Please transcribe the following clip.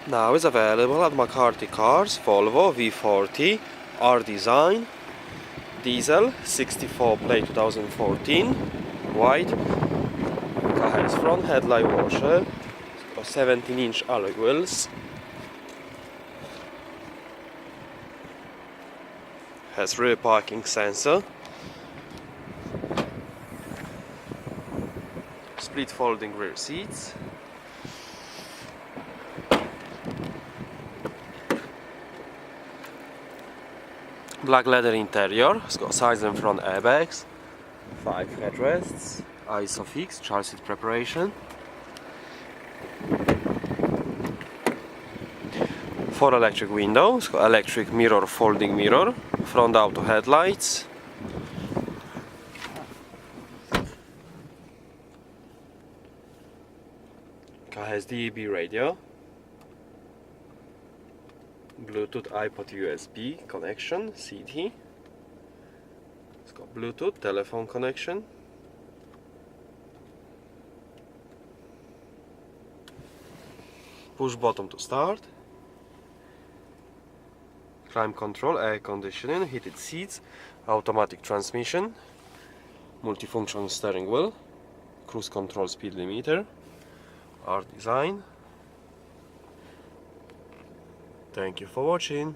Now is available at McCarthy Cars Volvo V40 R design, diesel, 64 plate 2014, white. Car has front headlight washer, 17-inch alloy wheels, has rear parking sensor, split folding rear seats, black leather interior. It's got sides and front airbags, 5 headrests, ISOFIX child seat preparation, 4 electric windows. It's got electric mirror, folding mirror, front auto headlights, car has DAB radio, Bluetooth, iPod, USB connection, CD. It's got Bluetooth, telephone connection, push button to start, climate control, air conditioning, heated seats, automatic transmission, multifunction steering wheel, cruise control, speed limiter, R design. Thank you for watching.